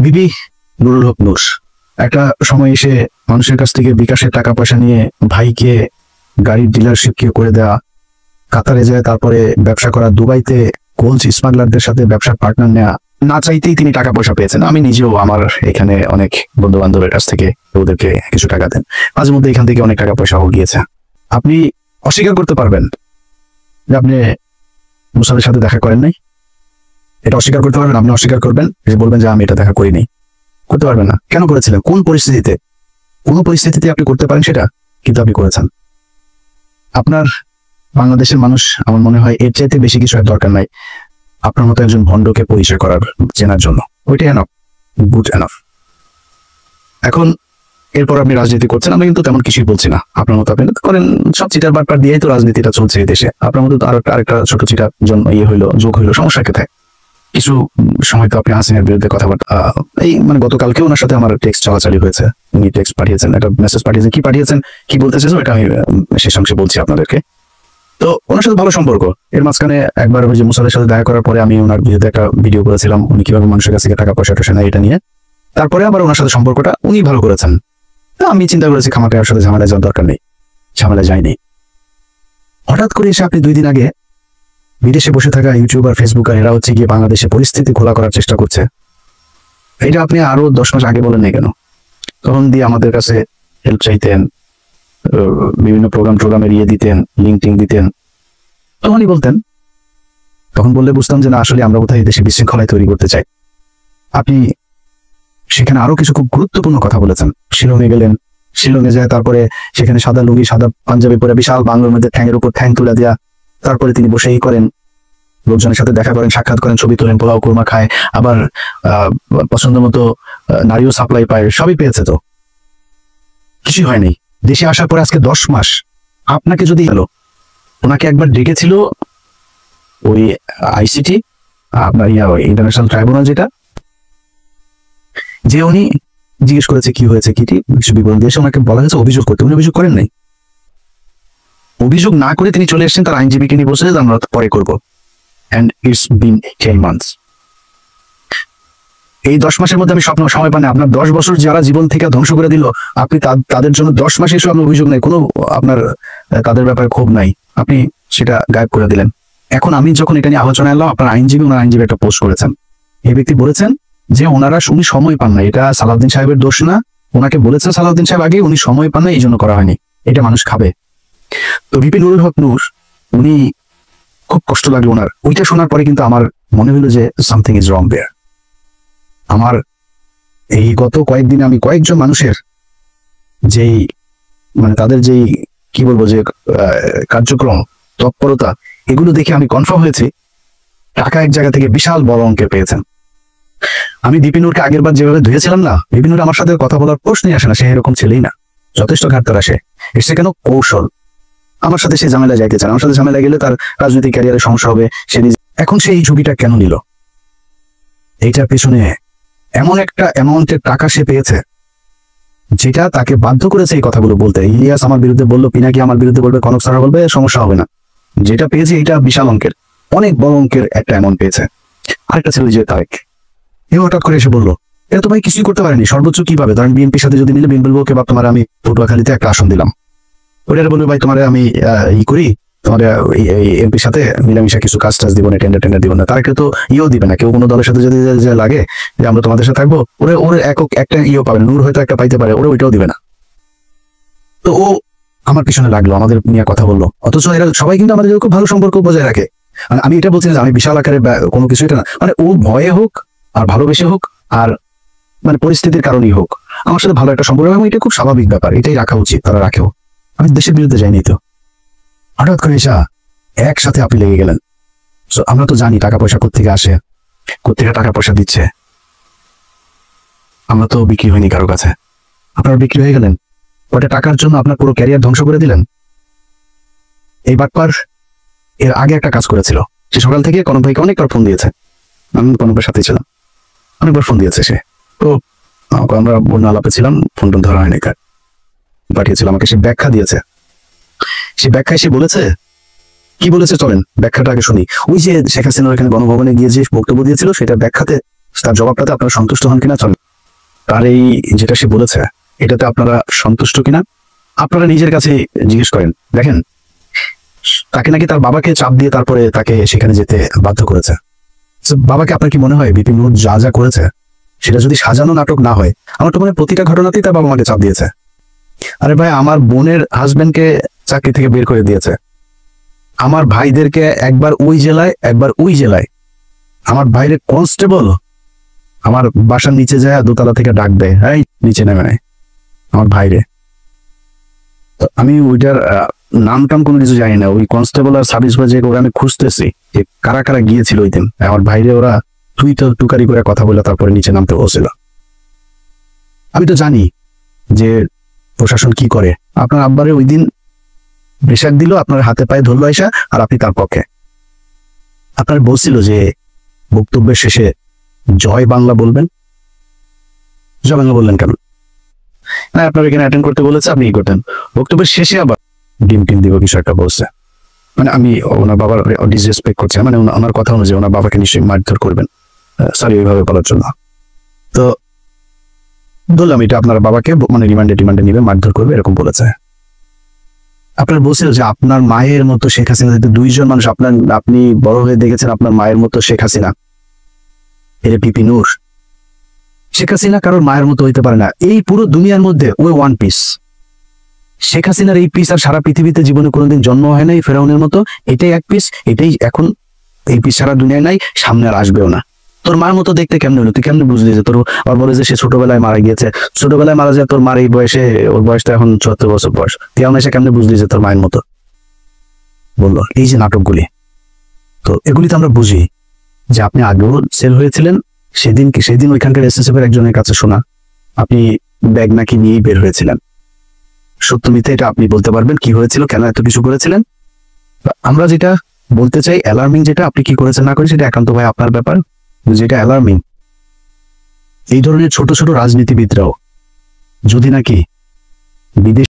বিবি নুরুল হক নূর একটা সময় এসে মানুষের কাছ থেকে বিকাশের টাকা পয়সা নিয়ে ভাইকে গাড়ির ডিলারশিপ কে করে দেওয়া, কাতারে যায় তারপরে ব্যবসা করা, দুবাইতে গোল্ড স্মাগলারদের সাথে ব্যবসার পার্টনার নেওয়া, না চাইতেই তিনি টাকা পয়সা পেয়েছেন। আমি নিজেও আমার এখানে অনেক বন্ধু বান্ধবের কাছ থেকে ওদেরকে কিছু টাকা দেন, মাঝে মধ্যে এখান থেকে অনেক টাকা পয়সাও গিয়েছে। আপনি অস্বীকার করতে পারবেন যে আপনি মুসাদের সাথে দেখা করেন নাই? এটা অস্বীকার করতে পারবেন? আপনি অস্বীকার করবেন, যে বলবেন যে আমি এটা দেখা করিনি? করতে পারবেন না। কেন করেছিলেন? কোন পরিস্থিতিতে? কোন পরিস্থিতিতে আপনি করতে পারেন সেটা, কিন্তু আপনি করেছেন। আপনার বাংলাদেশের মানুষ আমার মনে হয় এর চাইতে বেশি কিছু আর দরকার নাই আপনার মতো একজন ভণ্ডকে পরিচয় করার, চেনার জন্য। ওইটাই এনাফ, গুড এনাফ। এখন এরপর আপনি রাজনীতি করছেন, আমি কিন্তু তেমন কিছুই বলছি না। আপনার মতো আপনি করেন, সব চিটার বাটপার দিয়েই তো রাজনীতিটা চলছে এই দেশে। আপনার মতো আরেকটা ছোট চিটার জন্য যোগ হইলো, সমস্যা কোথায়? কিছু সময় তো আপনি হাসিনার বিরুদ্ধে কথাবার্তা, এই মানে গতকালকে ওনার সাথে আমার টেক্সট চালাচালি হয়েছে। উনি টেক্সট পাঠিয়েছেন, একটা মেসেজ পাঠিয়েছেন, কি পাঠিয়েছেন, কি বলতে চাইছেন এটা আমি শেষ অংশে বলছি আপনাদেরকে। তো ওনার সাথে ভালো সম্পর্ক। এর মাঝখানে একবার ওই যে মুসাদের সাথে দেখা করার পরে আমি ওনার বিরুদ্ধে একটা ভিডিও করেছিলাম, উনি কিভাবে মানুষের কাছ থেকে টাকা পয়সা টয়সা নেয় এটা নিয়ে। তারপরে আবার ওনার সাথে সম্পর্কটা উনি ভালো করেছেন। আমি চিন্তা করেছি খামাকে ওর সাথে ঝামেলায় যাওয়ার দরকার নেই, ঝামেলায় যায়নি। হঠাৎ করে এসে আপনি 2 দিন আগে বিদেশে বসে থাকা ইউটিউবার, ফেসবুকার এরা হচ্ছে গিয়ে বাংলাদেশে পরিস্থিতি খোলা করার চেষ্টা করছে। এটা আপনি আরো 10 মাস আগে বলেন নাই কেন? তখন দিয়ে আমাদের কাছে হেল্প চাইতেন, বিভিন্ন প্রোগ্রামে ইয়ে দিতেন, লিঙ্ক দিতেন, তখনই বলতেন। তখন বললে বুঝতাম যে না, আসলে আমরা কোথায় দেশে বিশৃঙ্খলায় তৈরি করতে চাই। আপনি সেখানে আরো কিছু খুব গুরুত্বপূর্ণ কথা বলেছেন। শিলংয়ে গেলেন, শিলংয়ে যায় তারপরে সেখানে সাদা লুঙ্গি সাদা পাঞ্জাবি পরে বিশাল বাংলোর মধ্যে ঠ্যাঙের উপর ঠ্যাং তুলে দেয়া, তারপরে তিনি বসেই করেন, লোকজনের সাথে দেখা করেন, সাক্ষাৎ করেন, ছবি তোলেন, পোলাও কোরমা খায়, আবার পছন্দ মতো নারীও সাপ্লাই পায়, সবই পেয়েছে। তো কিছুই হয়নি। দেশে আসার পরে আজকে 10 মাস আপনাকে যদি এলো, ওনাকে একবার ডেকেছিল ওই আইসিটি, আপনার ইন্টারন্যাশনাল ট্রাইব্যুনাল যেটা, যে উনি জিজ্ঞেস করেছে কি হয়েছে, কিছু বিবরণ দিয়েছে। ওনাকে বলা হয়েছে অভিযোগ করতে, উনি অভিযোগ করেন নাই। অভিযোগ না করে তিনি চলে এসেছেন, তার আইনজীবীকে নিয়ে বসে আমরা পরে করবো। And it's been 10 months. এই 10 মাসের মধ্যে আমি সময় পান। আপনার 10 বছর যারা জীবন থেকে ধ্বংস করে দিল, আপনি তাদের জন্য 10 মাসে এসে আপনার অভিযোগ নাই, কোনো আপনার তাদের ব্যাপারে ক্ষোভ নাই, আপনি সেটা গায়েব করে দিলেন। এখন আমি যখন এটা নিয়ে আলোচনা এলাম, আপনার আইনজীবী একটা পোস্ট করেছেন। এই ব্যক্তি বলেছেন যে উনি সময় পান না, এটা সালাউদ্দিন সাহেবের দোষ না, ওনাকে বলেছেন সালাউদ্দিন সাহেব আগে, উনি সময় পান না, এই জন্য করা হয়নি, এটা মানুষ খাবে। তো ভিপি নুরুল হক নূর, উনি খুব কষ্ট লাগলো ওনার। ওইটা শোনার পরে কিন্তু আমার মনে হলো যে সামথিং ইজ রং দেয়ার। আমার এই গত কয়েকদিনে আমি কয়েকজন মানুষের যেই মানে তাদের যেই কি বলবো যে কার্যক্রম, তৎপরতা, এগুলো দেখে আমি কনফার্ম হয়েছি টাকা এক জায়গা থেকে বিশাল বড় অঙ্কের পেয়েছেন। আমি বিপিনুরকে আগের বার যেভাবে ধুয়েছিলাম না, বিপিনুর আমার সাথে কথা বলার প্রশ্নই আসে না, সে এরকম ছেলেই না, যথেষ্ট ঘাটতার আসে। এসে কেন? কৌশল। আমার সাথে সে ঝামেলা যাইতে চান, আমার সাথে ঝামেলা গেলে তার রাজনৈতিক ক্যারিয়ারে সমস্যা হবে। এখন সে এই ঝুঁকিটা কেন নিল? এইটার পেছনে এমন একটা অ্যামাউন্টের টাকা সে পেয়েছে যেটা তাকে বাধ্য করেছে এই কথাগুলো বলতে। ইলিয়াস আমার বিরুদ্ধে বললো, পিনাকি আমার বিরুদ্ধে বলবে, কনক সারা বলবে, সমস্যা হবে না। যেটা পেয়েছে এটা বিশাল অঙ্কের, অনেক বড় অঙ্কের একটা অ্যামাউন্ট পেয়েছে। আরেকটা ছিল যে তারেক, এ হঠাৎ করে এসে বললো এটা তো ভাই কিছুই করতে পারেনি, সর্বোচ্চ কি পাবে? ধরেন বিএনপির সাথে যদি নিলে বিএনপি বলবো কে বাপ তোমার আমি পটুয়াখালীতে একটা আসন দিলাম, ওটা বলবে ভাই তোমার আমি করি, তোমার এমপির সাথে মিলামিশা কিছু কাজ টাজ দিব না, টেন্ডার দিব না। তারা কেউ তো দিবে না, কেউ কোনো দলের সাথে যদি লাগে যে আমরা তোমাদের সাথে থাকবো, ওরে একটা পাবে না, নূর হয়তো একটা পাইতে পারে, ওইটাও দিবে না। তো ও আমার পিছনে লাগলো, আমাদের নিয়ে কথা বললো, অথচ এরা সবাই কিন্তু আমাদের খুব ভালো সম্পর্ক বজায় রাখে। মানে আমি এটা বলছি না যে আমি বিশাল আকারে কোনো কিছু, এটা না, মানে ও ভয়ে হোক আর ভালোবেসে হোক আর মানে পরিস্থিতির কারণেই হোক আমার সাথে ভালো একটা সম্পর্ক, এবং এটা খুব স্বাভাবিক ব্যাপার, এটাই রাখা উচিত, তারা রাখেও। আমি দেশের বিরুদ্ধে যাইনি। তো হঠাৎ করে এসা একসাথে আপনি লেগে গেলেন। আমরা তো জানি টাকা পয়সা কোত্থেকে আসে, কোত্থেকে টাকা পয়সা দিচ্ছে। আমরা তো বিক্রি হয়নি কারো কাছে, আপনারা বিক্রি হয়ে গেলেন। ওটা টাকার জন্য আপনার পুরো ক্যারিয়ার ধ্বংস করে দিলেন। এই বাটপার এর আগে একটা কাজ করেছিল, সে সকাল থেকে কনক ভাইকে অনেকবার ফোন দিয়েছে, আমি কনকের সাথে ছিলাম, অনেকবার ফোন দিয়েছে সে। তো আমরা বন্য আলাপে ছিলাম, ফোন টোন ধরা হয়নি, কার পাঠিয়েছিল আমাকে, সে ব্যাখ্যা দিয়েছে। সে ব্যাখ্যায় সে বলেছে, কি বলেছে চলেন ব্যাখ্যাটা আগে শুনি। ওই যে শেখ হাসিনা এখানে গণভবনে গিয়ে যে বক্তব্য দিয়েছিল, সেটা ব্যাখ্যাতে তার জবাবটাতে আপনারা সন্তুষ্ট হন কিনা চলেন। তার এই যেটা সে বলেছে এটাতে আপনারা সন্তুষ্ট কিনা আপনারা নিজের কাছে জিজ্ঞেস করেন। দেখেন, তাকে নাকি তার বাবাকে চাপ দিয়ে তারপরে তাকে সেখানে যেতে বাধ্য করেছে। বাবাকে আপনার কি মনে হয় বিপিন নূর যা যা করেছে সেটা যদি সাজানো নাটক না হয়? আমার তো মনে হয় প্রতিটা ঘটনাতেই তার বাবা মাকে চাপ দিয়েছে। আরে ভাই, আমার বোনের হাজবেন্ডকে চাকরি থেকে বের করে দিয়েছে, আমার ভাইদেরকে একবার ওই জেলায় একবার ওই জেলায়, আমার ভাইরে কনস্টেবল আমার বাসার নিচে যায় দোতলা থেকে ডাক দেয়, এই নিচে নেমে নেয় আমার ভাইরে। তো আমি ওইটার নাম টাম কোনো কিছু জানি না, ওই কনস্টেবল আর সার্ভিস বাজে ওরা আমি খুঁজতেছি যে কারা কারা গিয়েছিল ওই দিন। আমার ভাইরে ওরা তুই তো টুকারি করে কথা বলে তারপরে নিচে নামতে বসছিল। আমি তো জানি যে প্রশাসন কি করে। আপনার আব্বারে ওই দিন প্রেশার দিল, আপনার হাতে পায়ে ধরলো আইসা, আর আপনি তার পক্ষে। আপনার বলছিল যে বক্তব্যের শেষে জয় বাংলা বলবেন, জয় বাংলা বললেন কেন? না, আপনার এখানে অ্যাটেন্ড করতে বলেছে, আপনি কি করতেন? বক্তব্যের শেষে আবার ডিম টিম দিব কিছু একটা বলছে। মানে আমি ওনার বাবার ডিসরেসপেক্ট করছি, মানে ওনার কথা অনুযায়ী ওনার বাবাকে নিশ্চয়ই মারধর করবেন, সরি ওইভাবে বলার জন্য। তো বললাম এটা আপনার বাবাকে মানে রিমান্ডে নিবে, মারধর করবে এরকম বলেছে। আপনার বলছিল যে আপনার মায়ের মতো শেখ হাসিনা, দুইজন মানুষ আপনি বড় হয়ে দেখেছেন আপনার মায়ের মতো শেখ হাসিনা, এর বিপিন নূর। শেখ হাসিনা কারোর মায়ের মতো হইতে পারে না, এই পুরো দুনিয়ার মধ্যে ওই ওয়ান পিস। শেখ হাসিনার এই পিস আর সারা পৃথিবীতে জীবনে কোনোদিন জন্ম হয় নাই ফেরাউনের মতো, এটাই এক পিস, এটাই এখন এই পিস সারা দুনিয়ায় নাই, সামনে আর আসবেও না। তোর মার মতো দেখতে কেমন হলো? তুই কেমনে বুঝলি যে তোর আর বলে যে সে ছোটবেলায় মারা গিয়েছে? ছোটবেলায় মারা যায় তোর মার এই বয়সে, ওর বয়সটা এখন ৭৪ বছর বয়স, তুই এসে কেমনে বুঝলি যে তোর মায়ের মতো? বললো এই যে নাটকগুলি, তো এগুলি তো আমরা বুঝি যে আপনি আগেও সেল হয়েছিলেন। সেদিন ওইখানকার এসএসএফ এর একজনের কাছে শোনা আপনি ব্যাগ নাকি নিয়েই বের হয়েছিলেন। সত্য মিথ্যা এটা আপনি বলতে পারবেন, কি হয়েছিল, কেন এত কিছু করেছিলেন? আমরা যেটা বলতে চাই, অ্যালার্মিং যেটা আপনি কি করেছেন না করেন সেটা একান্ত ভাই আপনার ব্যাপার। যেটা অ্যালার্মিং, এই ধরনের ছোট ছোট রাজনীতিবিদরাও যদি নাকি বিদেশ